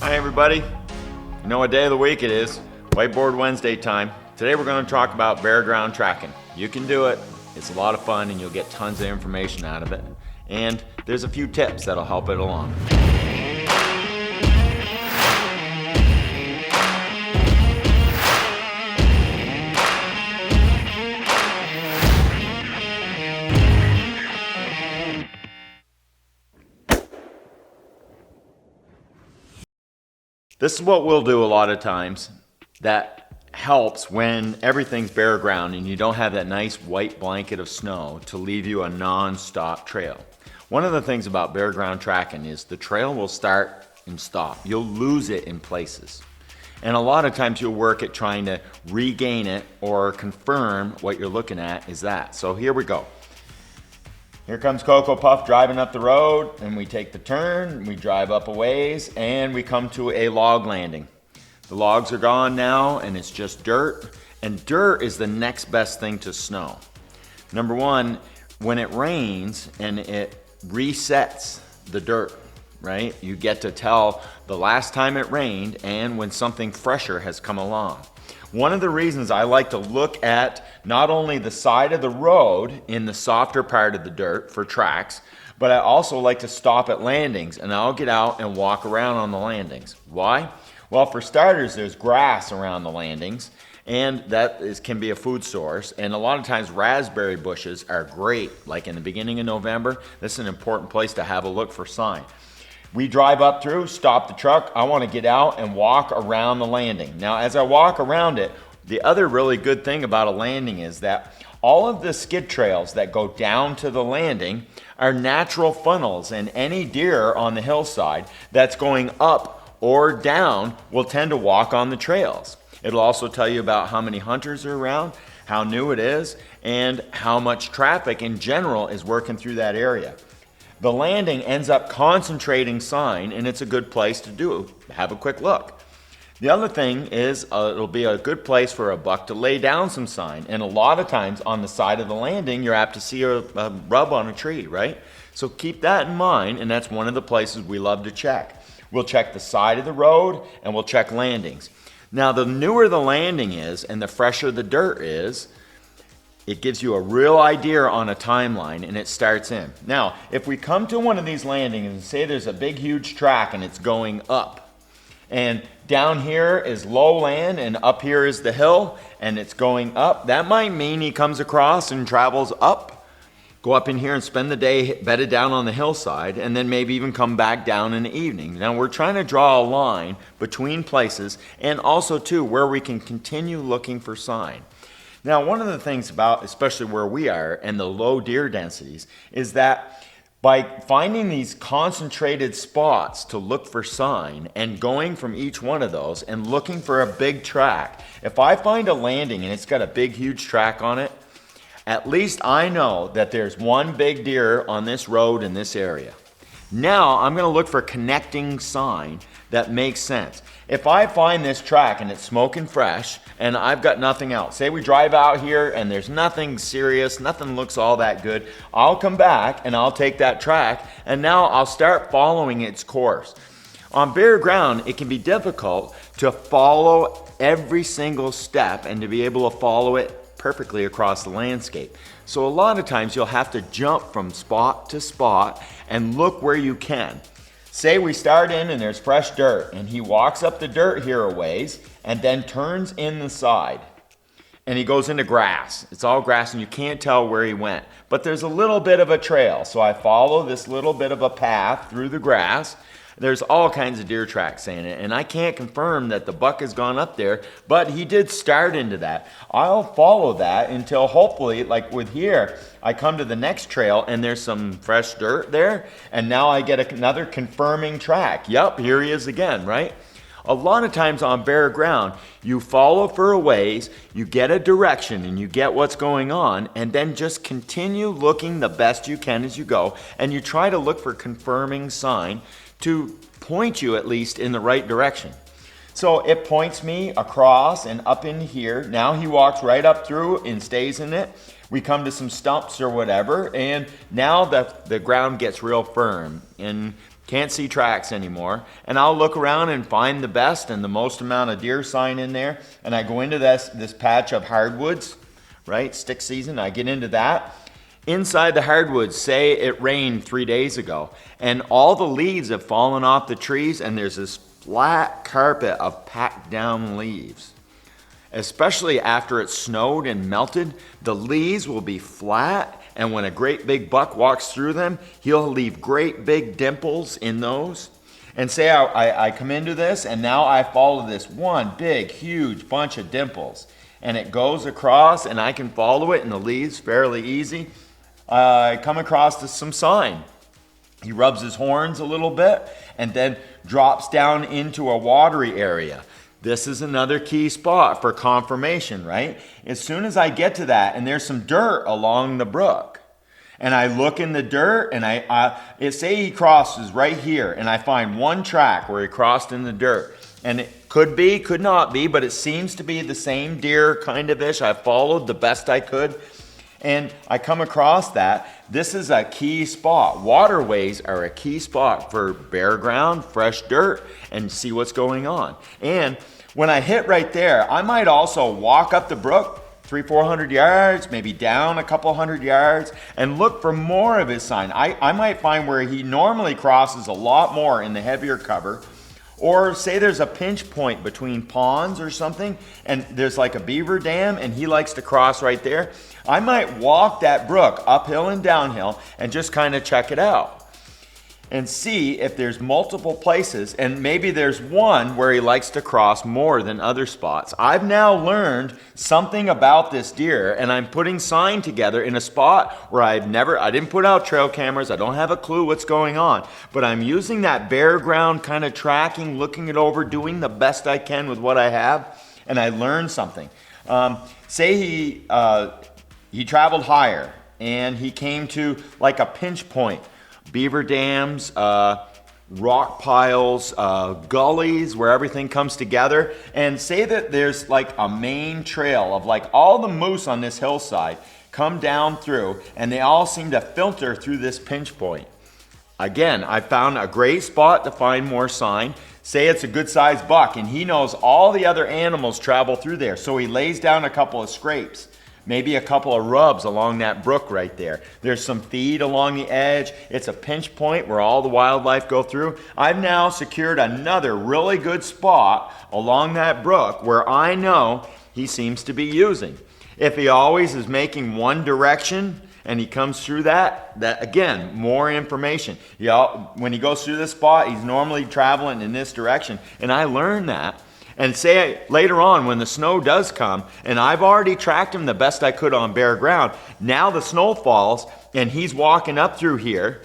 Hi everybody. You know what day of the week it is? Whiteboard Wednesday time. Today we're going to talk about bare ground tracking. You can do it. It's a lot of fun and you'll get tons of information out of it. And there's a few tips that'll help it along. This is what we'll do a lot of times that helps when everything's bare ground and you don't have that nice white blanket of snow to leave you a non-stop trail. One of the things about bare ground tracking is the trail will start and stop. You'll lose it in places. And a lot of times you'll work at trying to regain it or confirm what you're looking at is that. So here we go. Here comes Cocoa Puff driving up the road, and we take the turn, we drive up a ways, and we come to a log landing. The logs are gone now, and it's just dirt, and dirt is the next best thing to snow. Number one, when it rains and it resets the dirt, right? You get to tell the last time it rained and when something fresher has come along. One of the reasons I like to look at not only the side of the road in the softer part of the dirt for tracks, but I also like to stop at landings and I'll get out and walk around on the landings. Why? Well, for starters, there's grass around the landings and can be a food source. And a lot of times raspberry bushes are great. Like in the beginning of November, this is an important place to have a look for sign. We drive up through, stop the truck. I want to get out and walk around the landing. Now, as I walk around it, the other really good thing about a landing is that all of the skid trails that go down to the landing are natural funnels, and any deer on the hillside that's going up or down will tend to walk on the trails. It'll also tell you about how many hunters are around, how new it is, and how much traffic in general is working through that area. The landing ends up concentrating sign, and it's a good place to have a quick look. The other thing is it'll be a good place for a buck to lay down some sign, and a lot of times on the side of the landing you're apt to see a rub on a tree, right? So keep that in mind, and that's one of the places we love to check. We'll check the side of the road and we'll check landings. Now, the newer the landing is and the fresher the dirt is, it gives you a real idea on a timeline, and it starts in. Now, if we come to one of these landings and say there's a big huge track and it's going up, and down here is low land and up here is the hill and it's going up, that might mean he comes across and travels up, go up in here and spend the day bedded down on the hillside, and then maybe even come back down in the evening. Now, we're trying to draw a line between places and also too where we can continue looking for sign. Now, one of the things about, especially where we are and the low deer densities, is that by finding these concentrated spots to look for sign and going from each one of those and looking for a big track, if I find a landing and it's got a big, huge track on it, at least I know that there's one big deer on this road in this area. Now, I'm going to look for connecting sign that makes sense. If I find this track and it's smoking fresh and I've got nothing else, say we drive out here and there's nothing serious, nothing looks all that good, I'll come back and I'll take that track and now I'll start following its course. On bare ground, it can be difficult to follow every single step and to be able to follow it perfectly across the landscape. So a lot of times you'll have to jump from spot to spot and look where you can. Say we start in and there's fresh dirt and he walks up the dirt here a ways and then turns in the side and he goes into grass. It's all grass and you can't tell where he went, but there's a little bit of a trail. So I follow this little bit of a path through the grass. There's all kinds of deer tracks in it, and I can't confirm that the buck has gone up there, but he did start into that. I'll follow that until hopefully, like with here, I come to the next trail and there's some fresh dirt there, and now I get another confirming track. Yep, here he is again, right? A lot of times on bare ground, you follow for a ways, you get a direction and you get what's going on, and then just continue looking the best you can as you go, and you try to look for confirming sign to point you at least in the right direction. So it points me across and up in here. Now he walks right up through and stays in it. We come to some stumps or whatever, and now the ground gets real firm. And can't see tracks anymore, and I'll look around and find the best and the most amount of deer sign in there, and I go into this patch of hardwoods, right, stick season, I get into that. Inside the hardwoods, say it rained 3 days ago, and all the leaves have fallen off the trees, and there's this flat carpet of packed down leaves. Especially after it snowed and melted, the leaves will be flat, and when a great big buck walks through them, he'll leave great big dimples in those. And say I come into this, and now I follow this one big, huge bunch of dimples, and it goes across, and I can follow it in the leaves fairly easy. I come across to some sign. He rubs his horns a little bit and then drops down into a watery area. This is another key spot for confirmation, right? As soon as I get to that, and there's some dirt along the brook, and I look in the dirt, and say he crosses right here, and I find one track where he crossed in the dirt, and it could be, could not be, but it seems to be the same deer kind of ish. I followed the best I could, and I come across that. This is a key spot. Waterways are a key spot for bare ground, fresh dirt, and see what's going on. And when I hit right there, I might also walk up the brook 300-400 yards, maybe down a couple hundred yards, and look for more of his sign. I might find where he normally crosses a lot more in the heavier cover. Or say there's a pinch point between ponds or something, and there's like a beaver dam, and he likes to cross right there. I might walk that brook uphill and downhill and just kind of check it out and see if there's multiple places, and maybe there's one where he likes to cross more than other spots. I've now learned something about this deer, and I'm putting sign together in a spot where I didn't put out trail cameras, I don't have a clue what's going on, but I'm using that bare ground kind of tracking, looking it over, doing the best I can with what I have, and I learned something. Say he traveled higher, and he came to like a pinch point. Beaver dams, rock piles, gullies where everything comes together, and say that there's like a main trail of like all the moose on this hillside come down through, and they all seem to filter through this pinch point. Again, I found a great spot to find more sign. Say it's a good sized buck, and he knows all the other animals travel through there, so he lays down a couple of scrapes. Maybe a couple of rubs along that brook right there. There's some feed along the edge. It's a pinch point where all the wildlife go through. I've now secured another really good spot along that brook where I know he seems to be using. If he always is making one direction and he comes through that again, more information. When he goes through this spot, he's normally traveling in this direction. And I learned that. And say later on when the snow does come, and I've already tracked him the best I could on bare ground, now the snow falls and he's walking up through here,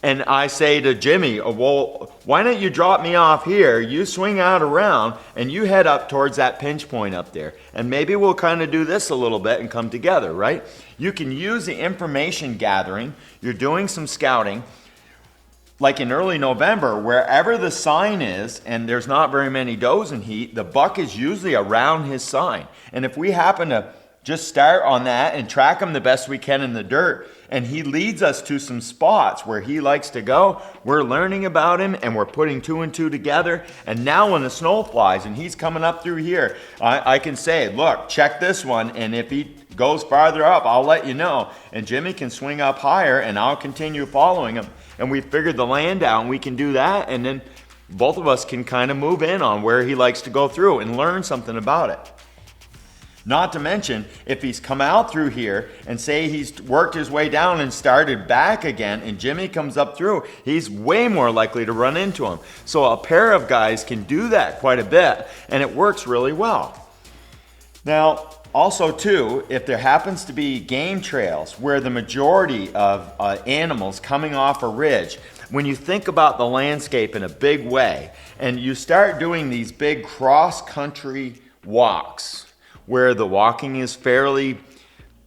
and I say to Jimmy, well, why don't you drop me off here, you swing out around, and you head up towards that pinch point up there, and maybe we'll kind of do this a little bit and come together, right? You can use the information gathering. You're doing some scouting. Like in early November, wherever the sign is, and there's not very many does in heat, the buck is usually around his sign. And if we happen to just start on that and track him the best we can in the dirt, and he leads us to some spots where he likes to go, we're learning about him, and we're putting two and two together. And now when the snow flies and he's coming up through here, I can say, look, check this one, and if he goes farther up, I'll let you know. And Jimmy can swing up higher, and I'll continue following him. And we figured the land out, and we can do that, and then both of us can kind of move in on where he likes to go through and learn something about it. Not to mention, if he's come out through here and say he's worked his way down and started back again, and Jimmy comes up through, he's way more likely to run into him. So a pair of guys can do that quite a bit, and it works really well. Now, also too, if there happens to be game trails where the majority of animals coming off a ridge, when you think about the landscape in a big way, and you start doing these big cross-country walks, where the walking is fairly,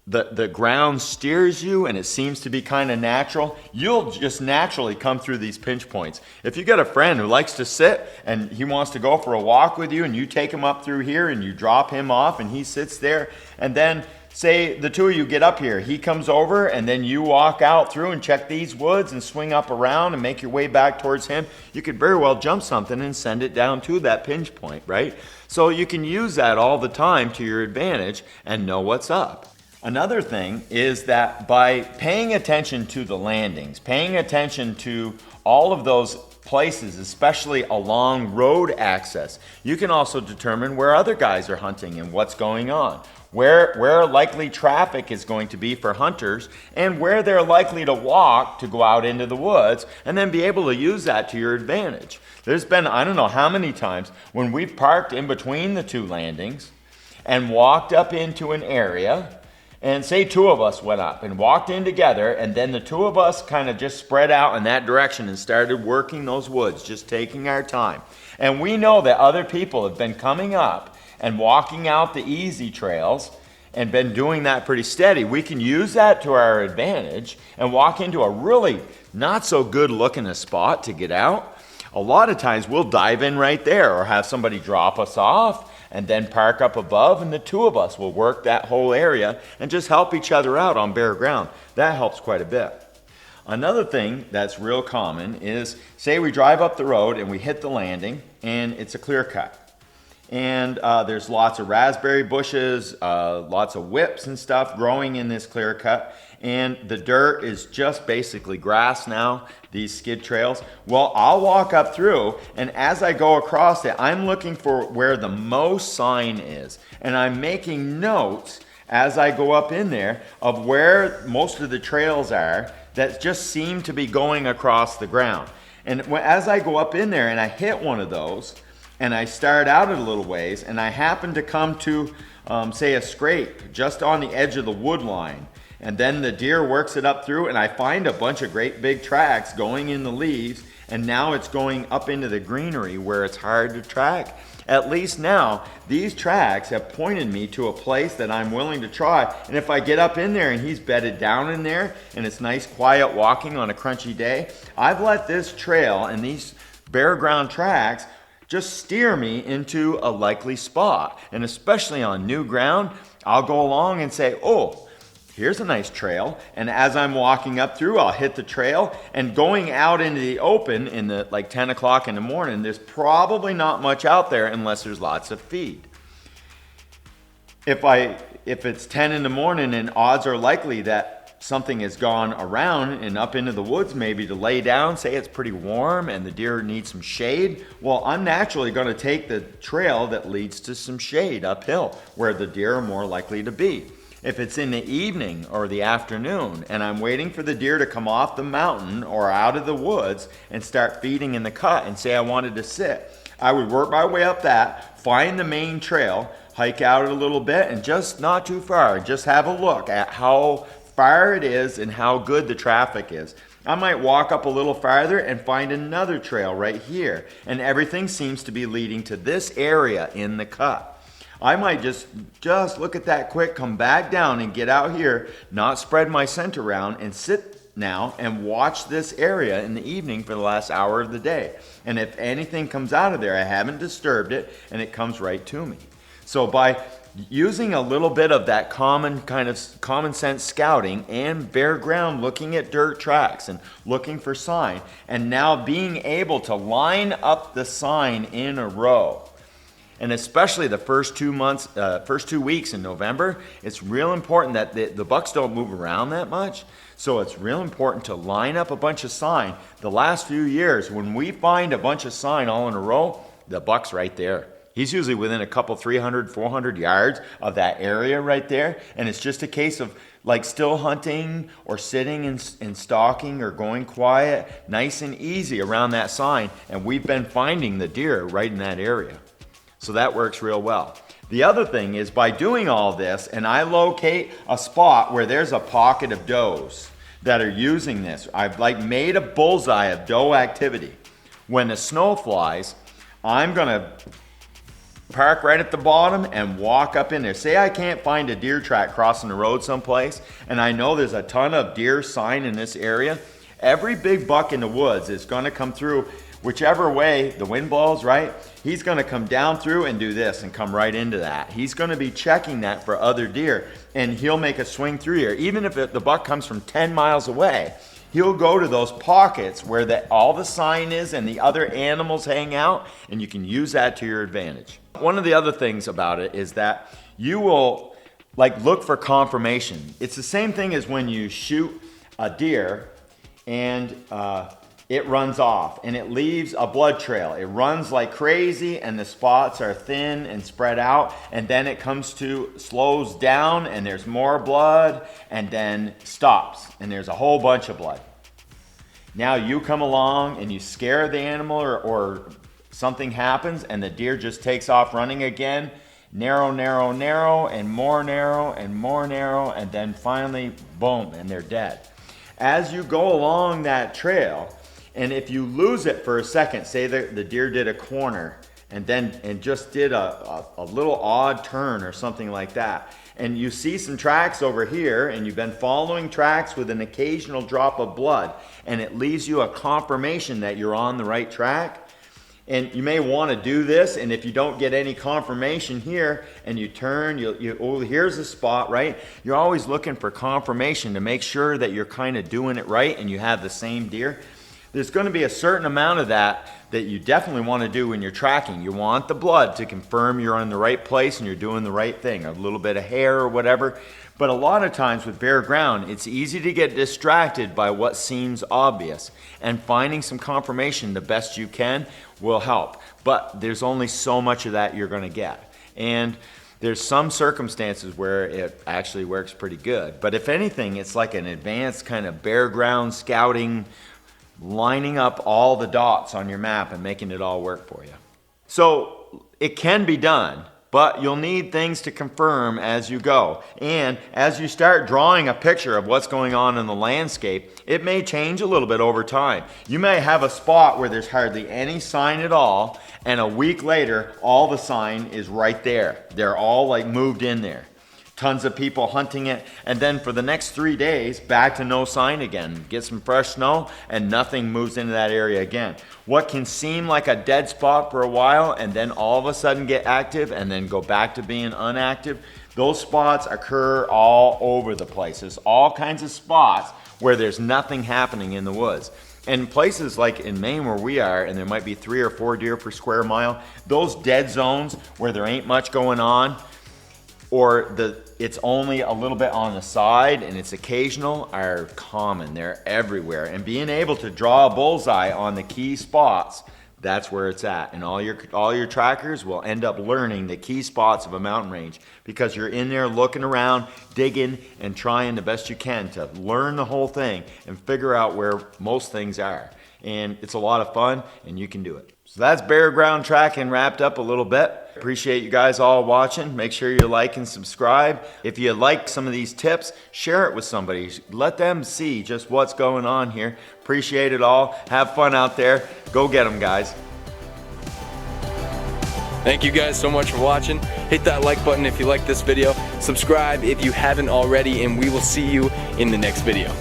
the ground steers you and it seems to be kind of natural, you'll just naturally come through these pinch points. If you got a friend who likes to sit and he wants to go for a walk with you, and you take him up through here and you drop him off and he sits there, and then say the two of you get up here, he comes over and then you walk out through and check these woods and swing up around and make your way back towards him, you could very well jump something and send it down to that pinch point, right? So you can use that all the time to your advantage and know what's up. Another thing is that by paying attention to the landings, paying attention to all of those places, especially along road access, you can also determine where other guys are hunting and what's going on, where likely traffic is going to be for hunters, and where they're likely to walk to go out into the woods, and then be able to use that to your advantage. There's been, I don't know how many times, when we've parked in between the two landings and walked up into an area, and say two of us went up and walked in together, and then the two of us kind of just spread out in that direction and started working those woods, just taking our time. And we know that other people have been coming up and walking out the easy trails and been doing that pretty steady. We can use that to our advantage and walk into a really not so good looking a spot to get out. A lot of times we'll dive in right there or have somebody drop us off and then park up above, and the two of us will work that whole area and just help each other out on bare ground. That helps quite a bit. Another thing that's real common is, say we drive up the road and we hit the landing and it's a clear cut. And there's lots of raspberry bushes, lots of whips and stuff growing in this clear cut. And the dirt is just basically grass now, these skid trails. Well, I'll walk up through, and as I go across it, I'm looking for where the most sign is. And I'm making notes as I go up in there of where most of the trails are that just seem to be going across the ground. And as I go up in there and I hit one of those, and I start out at a little ways, and I happen to come to, say, a scrape just on the edge of the wood line, and then the deer works it up through, and I find a bunch of great big tracks going in the leaves, and now it's going up into the greenery where it's hard to track. At least now, these tracks have pointed me to a place that I'm willing to try, and if I get up in there and he's bedded down in there, and it's nice quiet walking on a crunchy day, I've let this trail and these bare ground tracks just steer me into a likely spot. And especially on new ground, I'll go along and say, oh, here's a nice trail. And as I'm walking up through, I'll hit the trail. And going out into the open in the like 10 o'clock in the morning, there's probably not much out there unless there's lots of feed. If it's 10 in the morning and odds are likely that something has gone around and up into the woods maybe to lay down, say it's pretty warm and the deer need some shade, well, I'm naturally going to take the trail that leads to some shade uphill where the deer are more likely to be. If it's in the evening or the afternoon and I'm waiting for the deer to come off the mountain or out of the woods and start feeding in the cut and say I wanted to sit, I would work my way up that, find the main trail, hike out a little bit, and just not too far, just have a look at how far it is and how good the traffic is. I might walk up a little farther and find another trail right here, and everything seems to be leading to this area in the cut. I might just look at that quick, come back down and get out here, not spread my scent around, and sit now and watch this area in the evening for the last hour of the day. And if anything comes out of there, I haven't disturbed it and it comes right to me. So by using a little bit of that common sense scouting and bare ground, looking at dirt tracks and looking for sign, and now being able to line up the sign in a row. And especially the first 2 weeks in November, it's real important that the bucks don't move around that much. So it's real important to line up a bunch of sign. The last few years, when we find a bunch of sign all in a row, the buck's right there. He's usually within a couple, 300, 400 yards of that area right there. And it's just a case of like still hunting or sitting and stalking or going quiet, nice and easy around that sign. And we've been finding the deer right in that area. So that works real well. The other thing is by doing all this, and I locate a spot where there's a pocket of does that are using this. I've like made a bullseye of doe activity. When the snow flies, I'm gonna park right at the bottom and walk up in there. Say I can't find a deer track crossing the road someplace, and I know there's a ton of deer sign in this area. Every big buck in the woods is gonna come through whichever way the wind blows, right? he's gonna come down through and do this and come right into that. He's gonna be checking that for other deer, and he'll make a swing through here. Even if the buck comes from 10 miles away, he'll go to those pockets where all the sign is and the other animals hang out, and you can use that to your advantage. One of the other things about it is that you will look for confirmation. It's the same thing as when you shoot a deer and it runs off and it leaves a blood trail. It runs like crazy and the spots are thin and spread out, and then it slows down and there's more blood and then stops and there's a whole bunch of blood. Now you come along and you scare the animal or something happens and the deer just takes off running again. Narrow, narrow, narrow, and more narrow, and more narrow, and then finally, boom, and they're dead. As you go along that trail, and if you lose it for a second, say the deer did a corner and just did a little odd turn or something like that, and you see some tracks over here, and you've been following tracks with an occasional drop of blood, and it leaves you a confirmation that you're on the right track. And you may want to do this, and if you don't get any confirmation here and you turn, oh, here's the spot, right? You're always looking for confirmation to make sure that you're kind of doing it right and you have the same deer. There's going to be a certain amount of that you definitely want to do when you're tracking. You want the blood to confirm you're in the right place and you're doing the right thing, a little bit of hair or whatever. But a lot of times with bare ground, it's easy to get distracted by what seems obvious, and finding some confirmation the best you can will help. But there's only so much of that you're going to get. And there's some circumstances where it actually works pretty good. But if anything, it's like an advanced kind of bare ground scouting, lining up all the dots on your map and making it all work for you. So it can be done, but you'll need things to confirm as you go. And as you start drawing a picture of what's going on in the landscape, it may change a little bit over time. You may have a spot where there's hardly any sign at all, and a week later, all the sign is right there. They're all moved in there. Tons of people hunting it, and then for the next 3 days, back to no sign again. Get some fresh snow, and nothing moves into that area again. What can seem like a dead spot for a while, and then all of a sudden get active, and then go back to being inactive, those spots occur all over the place. There's all kinds of spots where there's nothing happening in the woods. And places like in Maine where we are, and there might be 3 or 4 deer per square mile, those dead zones where there ain't much going on, or it's only a little bit on the side and it's occasional, are common. They're everywhere. And being able to draw a bullseye on the key spots, that's where it's at. And all your trackers will end up learning the key spots of a mountain range because you're in there looking around, digging, and trying the best you can to learn the whole thing and figure out where most things are. And it's a lot of fun, and you can do it. So that's bare ground tracking wrapped up a little bit. Appreciate you guys all watching. Make sure you like and subscribe. If you like some of these tips, share it with somebody. Let them see just what's going on here. Appreciate it all. Have fun out there. Go get them, guys. Thank you guys so much for watching. Hit that like button if you like this video. Subscribe if you haven't already, and we will see you in the next video.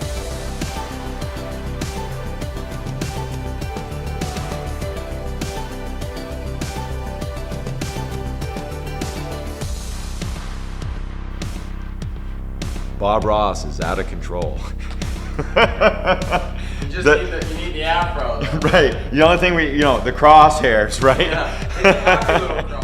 Bob Ross is out of control. You need the afro. Right. The only thing the crosshairs, right? Yeah.